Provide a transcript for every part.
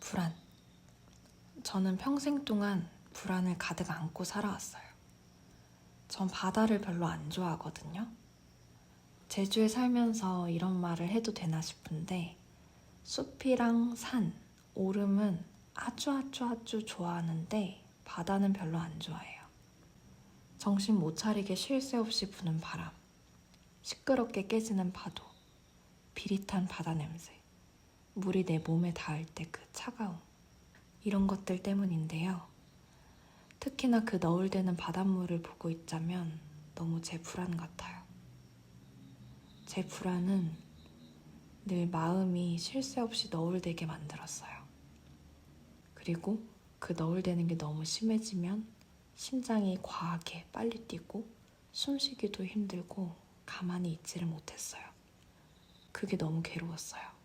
불안. 저는 평생 동안 불안을 가득 안고 살아왔어요. 전 바다를 별로 안 좋아하거든요. 제주에 살면서 이런 말을 해도 되나 싶은데 숲이랑 산, 오름은 아주 좋아하는데 바다는 별로 안 좋아해요. 정신 못 차리게 쉴 새 없이 부는 바람, 시끄럽게 깨지는 파도, 비릿한 바다 냄새, 물이 내 몸에 닿을 때 그 차가움, 이런 것들 때문인데요. 특히나 그 너울대는 바닷물을 보고 있자면 너무 제 불안 같아요. 제 불안은 늘 마음이 쉴 새 없이 너울대게 만들었어요. 그리고 그 너울대는 게 너무 심해지면 심장이 과하게 빨리 뛰고 숨쉬기도 힘들고 가만히 있지를 못했어요. 그게 너무 괴로웠어요.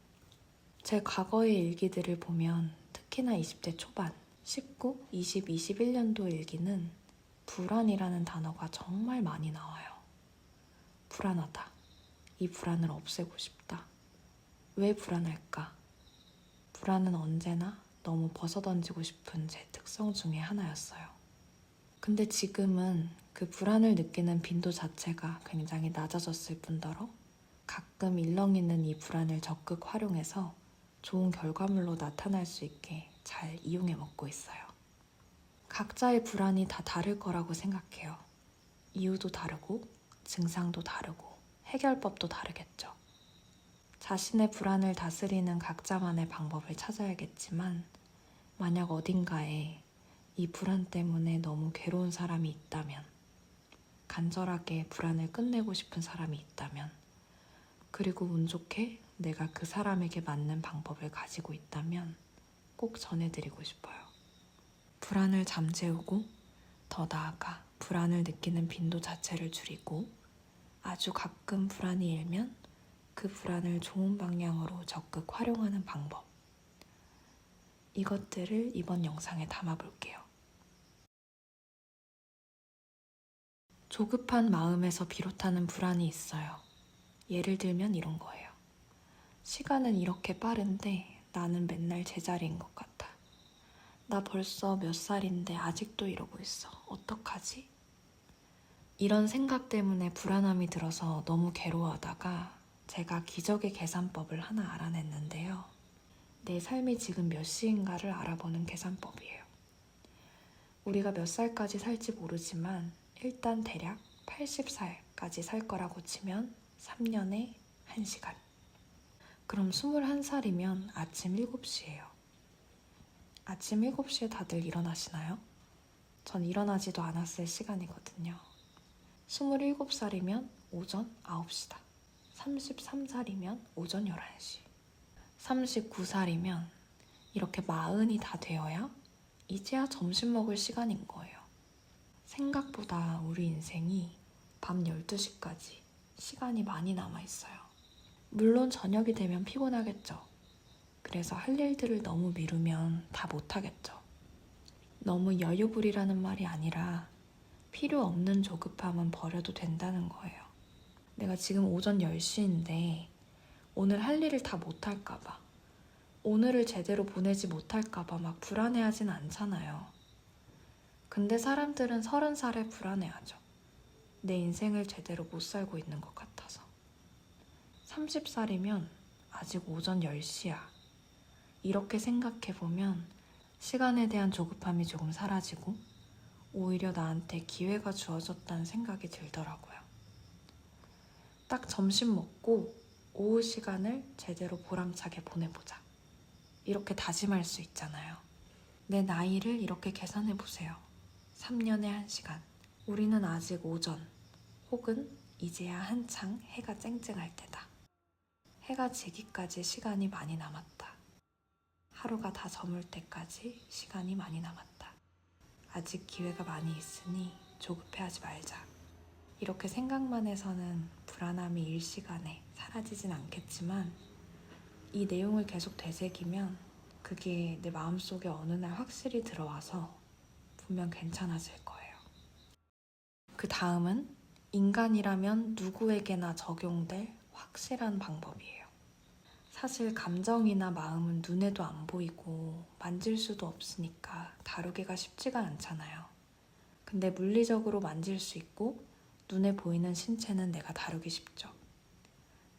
제 과거의 일기들을 보면 특히나 20대 초반, 19, 20, 21년도 일기는 불안이라는 단어가 정말 많이 나와요. 불안하다. 이 불안을 없애고 싶다. 왜 불안할까? 불안은 언제나 너무 벗어던지고 싶은 제 특성 중에 하나였어요. 근데 지금은 그 불안을 느끼는 빈도 자체가 굉장히 낮아졌을 뿐더러 가끔 일렁이는 이 불안을 적극 활용해서 좋은 결과물로 나타날 수 있게 잘 이용해 먹고 있어요. 각자의 불안이 다 다를 거라고 생각해요. 이유도 다르고 증상도 다르고 해결법도 다르겠죠. 자신의 불안을 다스리는 각자만의 방법을 찾아야겠지만 만약 어딘가에 이 불안 때문에 너무 괴로운 사람이 있다면, 간절하게 불안을 끝내고 싶은 사람이 있다면, 그리고 운 좋게 내가 그 사람에게 맞는 방법을 가지고 있다면 꼭 전해드리고 싶어요. 불안을 잠재우고 더 나아가 불안을 느끼는 빈도 자체를 줄이고 아주 가끔 불안이 일면 그 불안을 좋은 방향으로 적극 활용하는 방법, 이것들을 이번 영상에 담아볼게요. 조급한 마음에서 비롯하는 불안이 있어요. 예를 들면 이런 거예요. 시간은 이렇게 빠른데 나는 맨날 제자리인 것 같아. 나 벌써 몇 살인데 아직도 이러고 있어. 어떡하지? 이런 생각 때문에 불안함이 들어서 너무 괴로워하다가 제가 기적의 계산법을 하나 알아냈는데요. 내 삶이 지금 몇 시인가를 알아보는 계산법이에요. 우리가 몇 살까지 살지 모르지만 일단 대략 80살까지 살 거라고 치면 3년에 1시간. 그럼 21살이면 아침 7시예요. 아침 7시에 다들 일어나시나요? 전 일어나지도 않았을 시간이거든요. 27살이면 오전 9시다. 33살이면 오전 11시. 39살이면 이렇게 40이 다 되어야 이제야 점심 먹을 시간인 거예요. 생각보다 우리 인생이 밤 12시까지 시간이 많이 남아있어요. 물론 저녁이 되면 피곤하겠죠. 그래서 할 일들을 너무 미루면 다 못하겠죠. 너무 여유부리라는 말이 아니라 필요 없는 조급함은 버려도 된다는 거예요. 내가 지금 오전 10시인데 오늘 할 일을 다 못할까봐, 오늘을 제대로 보내지 못할까봐 막 불안해하진 않잖아요. 근데 사람들은 30살에 불안해하죠. 내 인생을 제대로 못 살고 있는 것 같아서. 30살이면 아직 오전 10시야. 이렇게 생각해보면 시간에 대한 조급함이 조금 사라지고 오히려 나한테 기회가 주어졌다는 생각이 들더라고요. 딱 점심 먹고 오후 시간을 제대로 보람차게 보내보자. 이렇게 다짐할 수 있잖아요. 내 나이를 이렇게 계산해보세요. 3년에 1시간. 우리는 아직 오전 혹은 이제야 한창 해가 쨍쨍할 때다. 해가 지기까지 시간이 많이 남았다. 하루가 다 저물 때까지 시간이 많이 남았다. 아직 기회가 많이 있으니 조급해하지 말자. 이렇게 생각만 해서는 불안함이 일시간에 사라지진 않겠지만 이 내용을 계속 되새기면 그게 내 마음속에 어느 날 확실히 들어와서 분명 괜찮아질 거예요. 그 다음은 인간이라면 누구에게나 적용될 확실한 방법이에요. 사실 감정이나 마음은 눈에도 안 보이고 만질 수도 없으니까 다루기가 쉽지가 않잖아요. 근데 물리적으로 만질 수 있고 눈에 보이는 신체는 내가 다루기 쉽죠.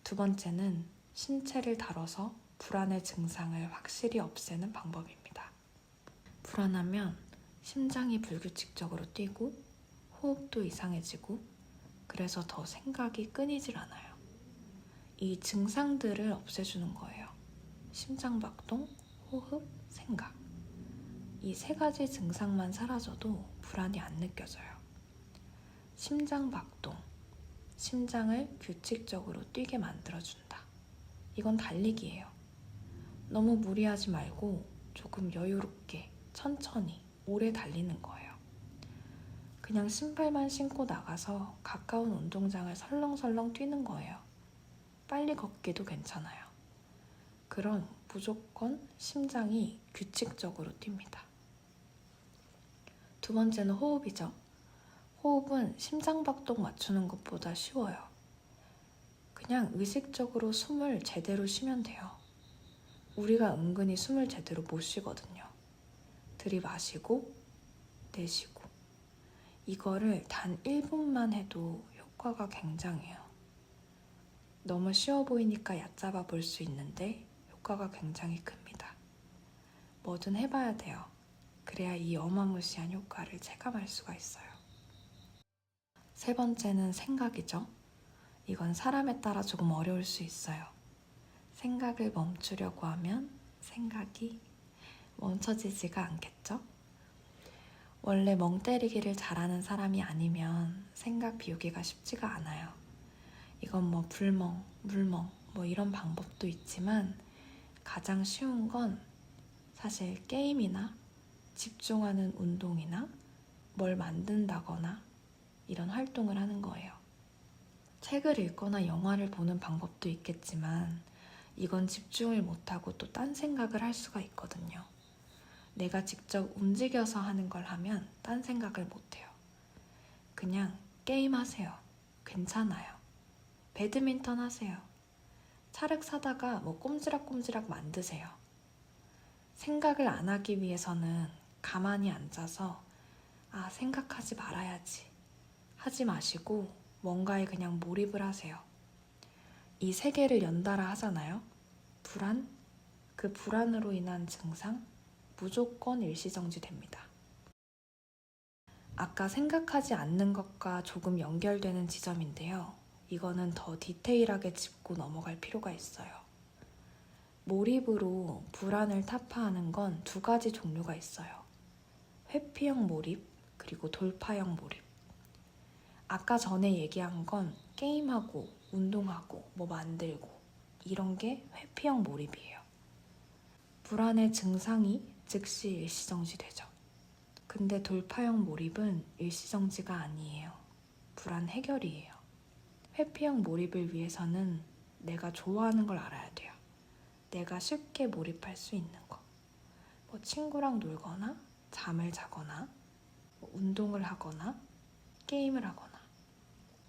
두 번째는 신체를 다뤄서 불안의 증상을 확실히 없애는 방법입니다. 불안하면 심장이 불규칙적으로 뛰고 호흡도 이상해지고 그래서 더 생각이 끊이질 않아요. 이 증상들을 없애주는 거예요. 심장박동, 호흡, 생각. 이 세 가지 증상만 사라져도 불안이 안 느껴져요. 심장박동, 심장을 규칙적으로 뛰게 만들어준다. 이건 달리기예요. 너무 무리하지 말고 조금 여유롭게, 천천히, 오래 달리는 거예요. 그냥 신발만 신고 나가서 가까운 운동장을 설렁설렁 뛰는 거예요. 빨리 걷기도 괜찮아요. 그럼 무조건 심장이 규칙적으로 뜁니다. 두 번째는 호흡이죠. 호흡은 심장박동 맞추는 것보다 쉬워요. 그냥 의식적으로 숨을 제대로 쉬면 돼요. 우리가 은근히 숨을 제대로 못 쉬거든요. 들이마시고 내쉬고. 이거를 단 1분만 해도 효과가 굉장해요. 너무 쉬워 보이니까 얕잡아 볼 수 있는데 효과가 굉장히 큽니다. 뭐든 해봐야 돼요. 그래야 이 어마무시한 효과를 체감할 수가 있어요. 세 번째는 생각이죠. 이건 사람에 따라 조금 어려울 수 있어요. 생각을 멈추려고 하면 생각이 멈춰지지가 않겠죠? 원래 멍 때리기를 잘하는 사람이 아니면 생각 비우기가 쉽지가 않아요. 이건 뭐 불멍, 물멍 뭐 이런 방법도 있지만 가장 쉬운 건 사실 게임이나 집중하는 운동이나 뭘 만든다거나 이런 활동을 하는 거예요. 책을 읽거나 영화를 보는 방법도 있겠지만 이건 집중을 못하고 또 딴 생각을 할 수가 있거든요. 내가 직접 움직여서 하는 걸 하면 딴 생각을 못해요. 그냥 게임하세요. 괜찮아요. 배드민턴 하세요. 차를 사다가 뭐 꼼지락꼼지락 만드세요. 생각을 안 하기 위해서는 가만히 앉아서 생각하지 말아야지 하지 마시고 뭔가에 그냥 몰입을 하세요. 이 세 개를 연달아 하잖아요. 불안, 그 불안으로 인한 증상 무조건 일시정지 됩니다. 아까 생각하지 않는 것과 조금 연결되는 지점인데요. 이거는 더 디테일하게 짚고 넘어갈 필요가 있어요. 몰입으로 불안을 타파하는 건 두 가지 종류가 있어요. 회피형 몰입, 그리고 돌파형 몰입. 아까 전에 얘기한 건 게임하고, 운동하고, 뭐 만들고 이런 게 회피형 몰입이에요. 불안의 증상이 즉시 일시정지 되죠. 근데 돌파형 몰입은 일시정지가 아니에요. 불안 해결이에요. 회피형 몰입을 위해서는 내가 좋아하는 걸 알아야 돼요. 내가 쉽게 몰입할 수 있는 거. 뭐 친구랑 놀거나, 잠을 자거나, 뭐 운동을 하거나, 게임을 하거나.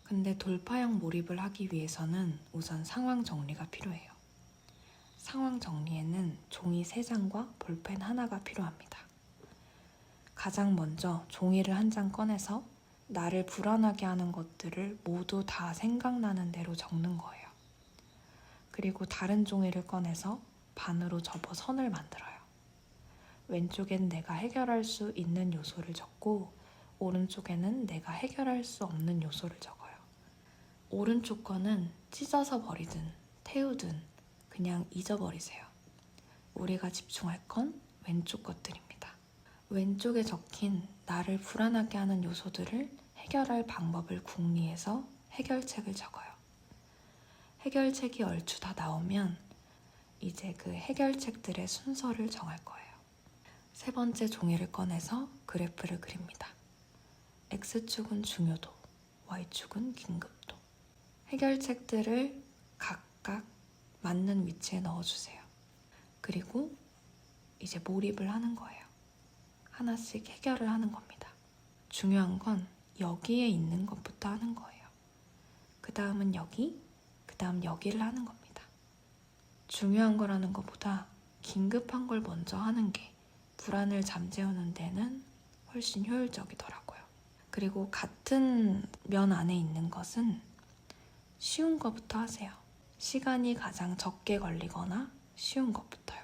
근데 돌파형 몰입을 하기 위해서는 우선 상황 정리가 필요해요. 상황 정리에는 종이 3장과 볼펜 하나가 필요합니다. 가장 먼저 종이를 한 장 꺼내서 나를 불안하게 하는 것들을 모두 다 생각나는 대로 적는 거예요. 그리고 다른 종이를 꺼내서 반으로 접어 선을 만들어요. 왼쪽엔 내가 해결할 수 있는 요소를 적고 오른쪽에는 내가 해결할 수 없는 요소를 적어요. 오른쪽 거는 찢어서 버리든 태우든 그냥 잊어버리세요. 우리가 집중할 건 왼쪽 것들입니다. 왼쪽에 적힌 나를 불안하게 하는 요소들을 해결할 방법을 궁리해서 해결책을 적어요. 해결책이 얼추 다 나오면 이제 그 해결책들의 순서를 정할 거예요. 세 번째 종이를 꺼내서 그래프를 그립니다. X축은 중요도, Y축은 긴급도. 해결책들을 각각 맞는 위치에 넣어주세요. 그리고 이제 몰입을 하는 거예요. 하나씩 해결을 하는 겁니다. 중요한 건 여기에 있는 것부터 하는 거예요. 그 다음은 여기, 그 다음 여기를 하는 겁니다. 중요한 거라는 것보다 긴급한 걸 먼저 하는 게 불안을 잠재우는 데는 훨씬 효율적이더라고요. 그리고 같은 면 안에 있는 것은 쉬운 것부터 하세요. 시간이 가장 적게 걸리거나 쉬운 것부터요.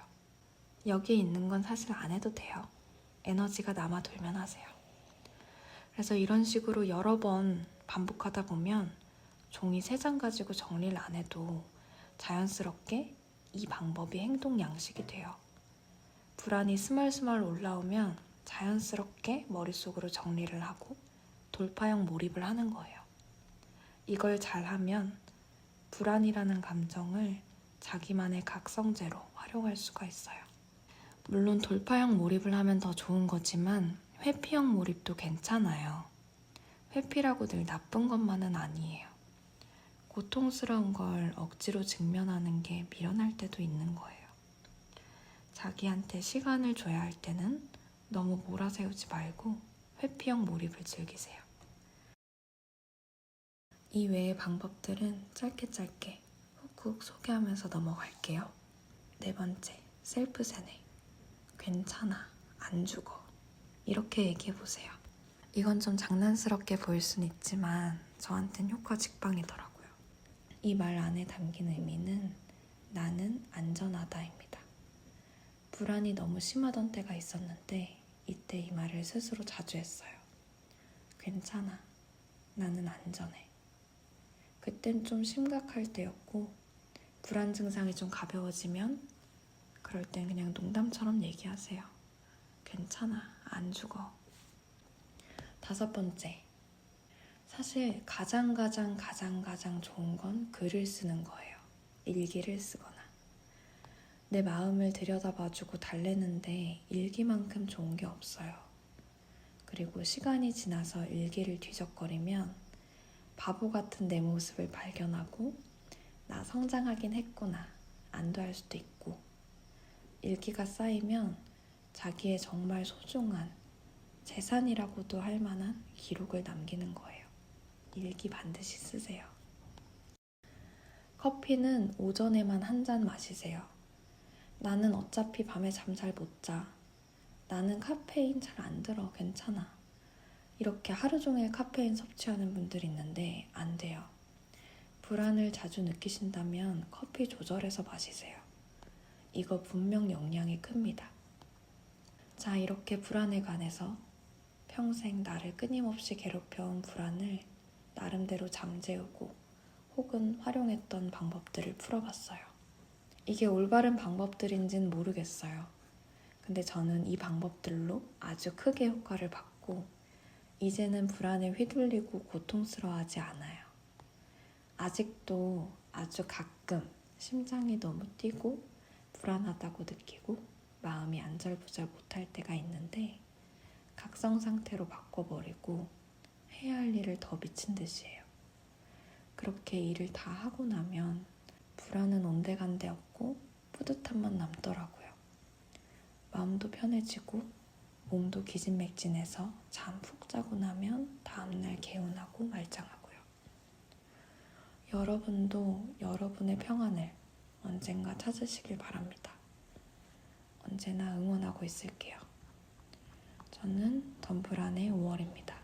여기에 있는 건 사실 안 해도 돼요. 에너지가 남아 돌면 하세요. 그래서 이런 식으로 여러 번 반복하다 보면 종이 3장 가지고 정리를 안 해도 자연스럽게 이 방법이 행동 양식이 돼요. 불안이 스멀스멀 올라오면 자연스럽게 머릿속으로 정리를 하고 돌파형 몰입을 하는 거예요. 이걸 잘하면 불안이라는 감정을 자기만의 각성제로 활용할 수가 있어요. 물론 돌파형 몰입을 하면 더 좋은 거지만 회피형 몰입도 괜찮아요. 회피라고 늘 나쁜 것만은 아니에요. 고통스러운 걸 억지로 직면하는 게 미련할 때도 있는 거예요. 자기한테 시간을 줘야 할 때는 너무 몰아세우지 말고 회피형 몰입을 즐기세요. 이 외의 방법들은 짧게 훅훅 소개하면서 넘어갈게요. 4번째, 셀프 세뇌. 괜찮아, 안 죽어. 이렇게 얘기해보세요. 이건 좀 장난스럽게 보일 순 있지만 저한텐 효과 직방이더라고요. 이 말 안에 담긴 의미는 나는 안전하다입니다. 불안이 너무 심하던 때가 있었는데 이때 이 말을 스스로 자주 했어요. 괜찮아, 나는 안전해. 그땐 좀 심각할 때였고 불안 증상이 좀 가벼워지면 그럴 땐 그냥 농담처럼 얘기하세요. 괜찮아, 안 죽어. 5번째, 사실 가장 좋은 건 글을 쓰는 거예요. 일기를 쓰거나. 내 마음을 들여다봐주고 달래는데 일기만큼 좋은 게 없어요. 그리고 시간이 지나서 일기를 뒤적거리면 바보 같은 내 모습을 발견하고 나 성장하긴 했구나, 안도할 수도 있고 일기가 쌓이면 자기의 정말 소중한 재산이라고도 할 만한 기록을 남기는 거예요. 일기 반드시 쓰세요. 커피는 오전에만 한 잔 마시세요. 나는 어차피 밤에 잠 잘 못 자. 나는 카페인 잘 안 들어. 괜찮아. 이렇게 하루 종일 카페인 섭취하는 분들이 있는데 안 돼요. 불안을 자주 느끼신다면 커피 조절해서 마시세요. 이거 분명 영향이 큽니다. 자, 이렇게 불안에 관해서 평생 나를 끊임없이 괴롭혀온 불안을 나름대로 잠재우고 혹은 활용했던 방법들을 풀어봤어요. 이게 올바른 방법들인지는 모르겠어요. 근데 저는 이 방법들로 아주 크게 효과를 받고 이제는 불안에 휘둘리고 고통스러워하지 않아요. 아직도 아주 가끔 심장이 너무 뛰고 불안하다고 느끼고 마음이 안절부절 못할 때가 있는데 각성 상태로 바꿔버리고 해야 할 일을 더 미친 듯이 해요. 그렇게 일을 다 하고 나면 불안은 온데간데 없고 뿌듯함만 남더라고요. 마음도 편해지고 몸도 기진맥진해서 잠 푹 자고 나면 다음날 개운하고 말짱하고요. 여러분도 여러분의 평안을 언젠가 찾으시길 바랍니다. 언제나 응원하고 있을게요. 저는 덤불안의 5월입니다.